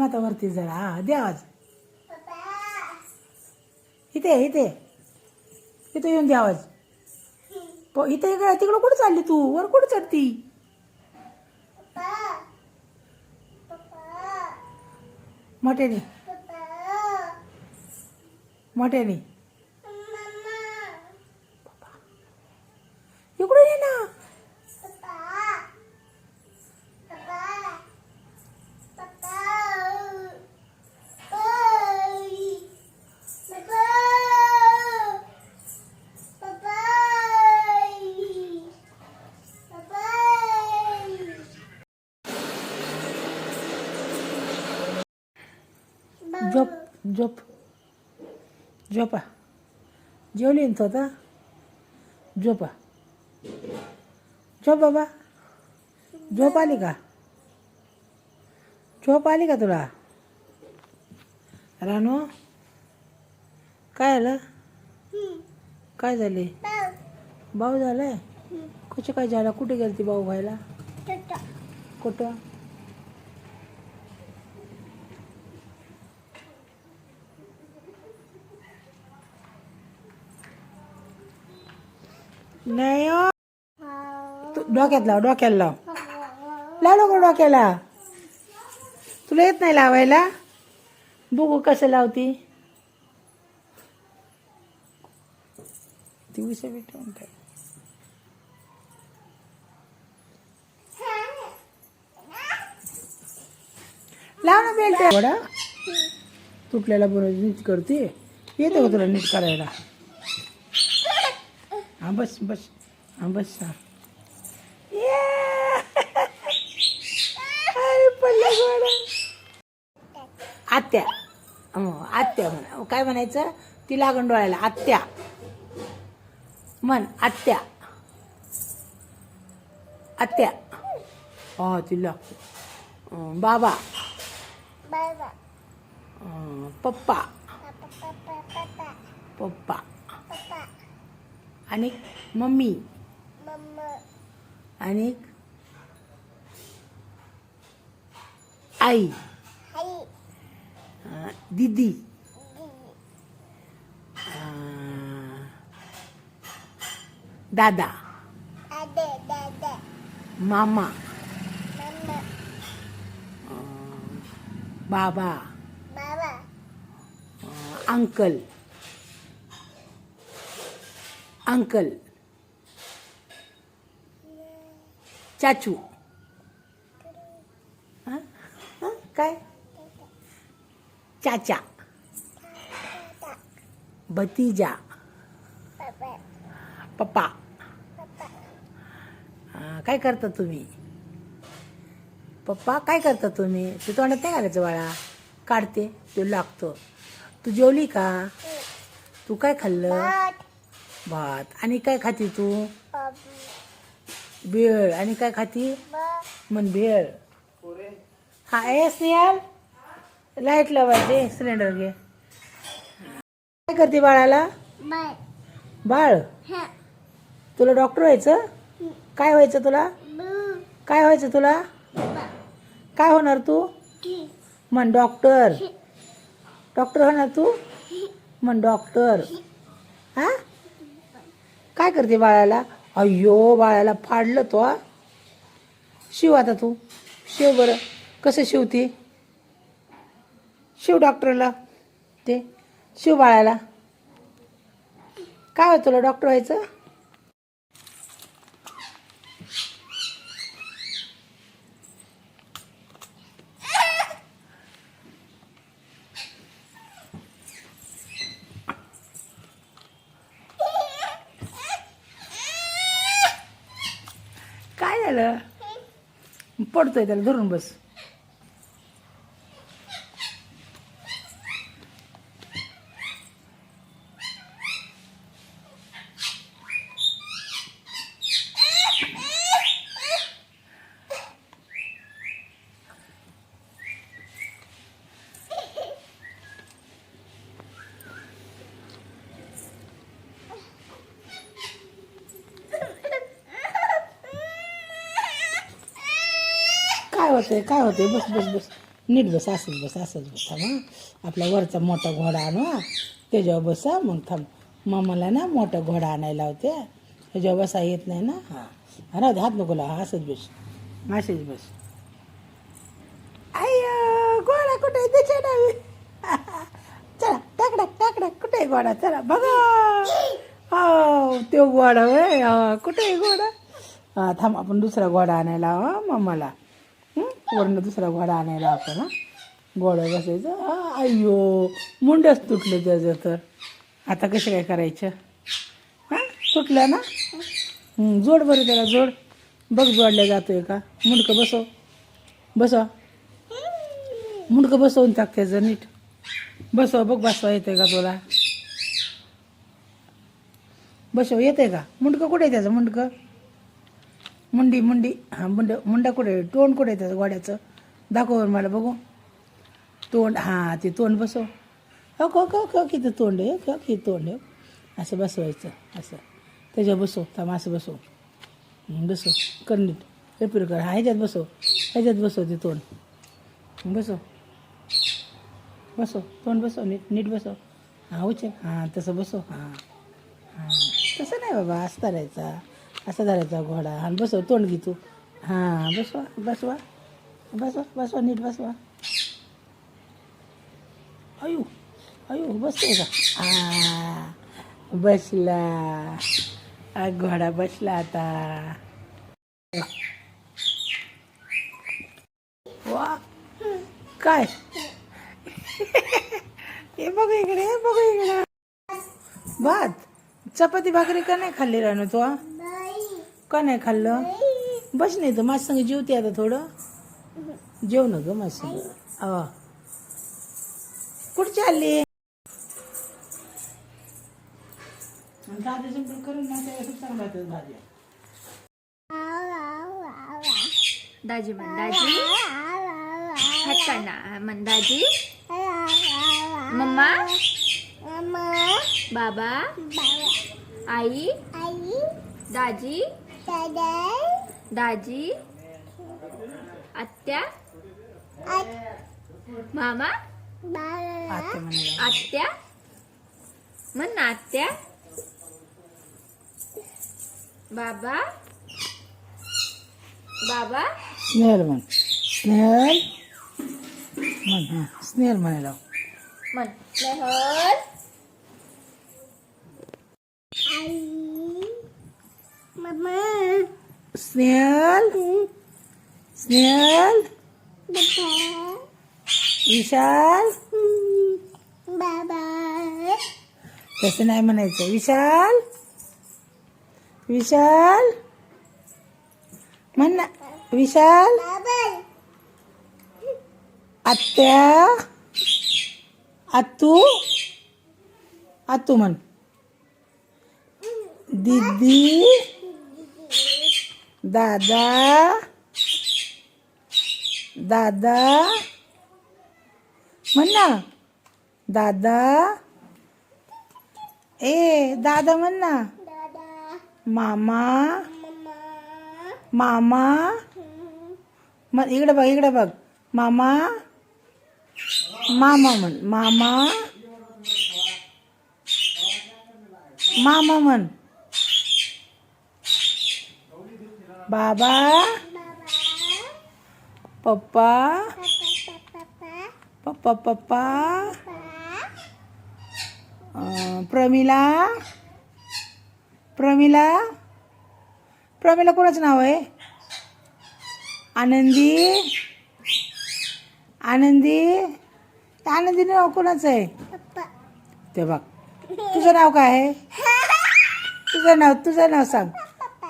थांब आता वरती जरा. हा दे आवाज. इथे इथे इथे येऊन दे आवाज. इथे इकडे तिकडं कुठे चालली तू? वर कुठे चढती? मोठ्याने मोठ्याने इकडून ये ना. झोप झोप झोपा. जेवली ना तू आता? झोपा. झोप बाबा. झोप आली का? झोप आली का तुला? रानू काय झालं? काय झाले? भाऊ झालाय? कशी काय झाला? कुठे गेलती भाऊ व्हायला? कुठं? नाही हो. तू डोक्यात लाव. डोक्याला लाव. लाव नको डोक्याला. तुला येत नाही लावायला? बघू कसं लावती. ती विषय भेटून काय लाव ना बेल्ट. बडा तुटलेला बरोबर नीट करते. येते का तुला नीट करायला? हा बस बस. हा बस. आत्या. आत्या म्हणा. काय म्हणायचं? ती लागण डोळ्याला. आत्या म्हण. आत्या आत्या. हा तिला. बाबा. पप्पा. पप्पा. आणि मम्मी. आणि आई. दीदी. दादा. मामा. बाबा. अंकल. अंकल. चाचू. काय? चाचा. भतीजा. पप्पा. काय करता तुम्ही? पप्पा काय करता तुम्ही? तू तोंडात नाही घालायचं बाळा. काढते तो लागतो. तू जेवली का? तू काय खाल्लं? भात. आणि काय खाती तू? भेळ. आणि काय खाती? मन भेळ. हा ए स्नेहल लाईट लावायचे. सिलेंडर घे. काय करते बाळाला? बाळ तुला डॉक्टर व्हायचं? काय व्हायचं तुला? काय व्हायचं तुला? काय होणार तू? म्हण डॉक्टर. डॉक्टर होणार तू? म्हण डॉक्टर. हा काय करते बाळाला? अय्यो बाळाला फाडलं तो. शिव आता तू. शिव बरं. कसं शिवते? शिव डॉक्टरला. ते शिव बाळाला. काय होतं तुला? डॉक्टर व्हायचं? काय झालं? पडतोय त्याला धरून बस. काय होतंय? काय होतंय? बस बस बस. नीट बस, असंच बस, असंच बस. थांब हं. आपला वरचा मोठा घोडा आणू हा. त्याच्यावर बसा. मग थांब, मामाला ना मोठा घोडा आणायला होते. त्याच्यावर बसा येत नाही ना. हां, राहू दे, हात नको लावा. असंच बस, असेच बस. आय घोडा कुठे आहे त्याच्या डावी. चला टाकडा टाकडा, कुठे आहे घोडा? चला बघा. हो तो घोडा होय. कुठे आहे घोडा? थांब, आपण दुसरा घोडा आणायला हवा मामाला. वरनं दुसरा घोडा आणायला आपण. घोडा बसायचं. अय्यो, मुंडच तुटलं त्याचं तर. आता कसं काय करायचं? हां, तुटलं ना. जोड बरं त्याला, जोड. बघ जोडल्या जातोय का. मुंडकं बसव, बसव. मुंडकं बसवून टाक त्याचं नीट. बसव बघ, बसवा येते का तुला? बसव येते का? मुंडकं कुठे आहे त्याचं? मुंडकं, मुंडी मुंडी. हां, मुंडा कुठे आहे? तोंड कुठे आहे त्याचं घोड्याचं? दाखव मला बघू. तोंड, हां ते तोंड बसव. हो हो हो हो, किती तोंड आहे, हो किती तोंड आहे. असं बसवायचं, असं त्याच्यावर बसव. थांब, असं बसव. बसव, कर नीट. रिपेअर कर. हां, ह्याच्यात बसव, ह्याच्यात बसव ते तोंड. बसव, बसव तोंड, बसव नीट, नीट बसव. हां, उचल. हां, तसं बसव. हां हां, तसं नाही बाबा, असं धरायचा, असं धरायचा घोडा. हां, बसव, तोंड घे तू. हां, बसवा बसवा बसवा बसवा, नीट बसवा. अयो अयो, बसते का? बसला. घोडा बसला आता. वा, काय? हे बघ इकडे, हे बघ इकडे. भात, चपाती भाकरी का नाही खाल्ली रानू तू? का नाही खाल्लं? बस नाही तर माझ्या संग जेवते आता थोडं. जेव ना ग माझ्या संग. कुठे चालली? करून भाज्या. दाजी म्हण, दाजी हात काढा म्हण, दाजी. मम्मा, बाबा, आई, दाजी, दाजी, आत्या, मामा, आत्या म्हणाला. आत्या म्हण ना, आत्या, बाबा, बाबा, स्नेहल म्हण, स्नेहल म्हण. हां, स्नेहल म्हणायला. म्हण, स्नेहल, स्नेहल, स्नेहल, विशाल. तसं नाही म्हणायचं. विशाल, विशाल म्हण ना. विशाल. आत्या, आतू, आतू म्हण. दीदी, दादा, दादा म्हण ना. दादा, ए दादा म्हण ना. मामा, मामा म्हण. इकडे बघ, इकडे बघ. मामा, मामा म्हण. मामा, मामा म्हण. बाबा, पप्पा, पप्पा पप्पा. प्रमिला, प्रमिला, प्रमिला कोणाचं नाव आहे? आनंदी, आनंदी. आनंदी नाव कोणाचं आहे? ते बघ. तुझं नाव काय आहे? तुझं नाव सांग.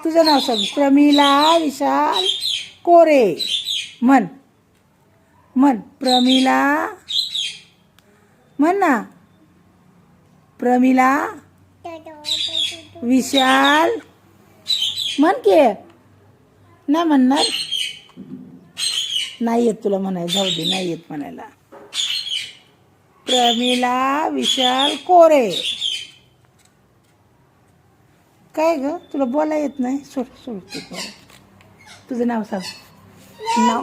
तुझं नाव सांग. प्रमिला विशाल कोरे म्हण. म्हण, प्रमिला म्हण ना. प्रमिला विशाल म्हण की. नाही म्हणणार? नाही येत तुला म्हणायला. जाऊ दे, नाही येत म्हणायला. प्रमिला विशाल कोरे. काय ग, तुला बोला येत नाही? सोड सोड. तुझं नाव सांग.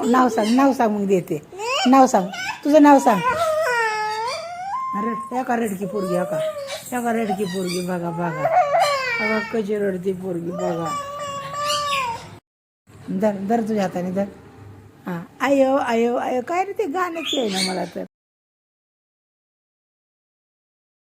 नाव सांग, नाव सांग, मग देते. नाव सांग, तुझं नाव सांग. अरे का रडकी पोरगी का रडकी पोरगी बघा बघा बघा कशी रडती पोरगी बघा. धर धर तुझ्या हाताने धर. हां आयो आयो आयो काय रे ते गाण्याची आहे ना मला तर.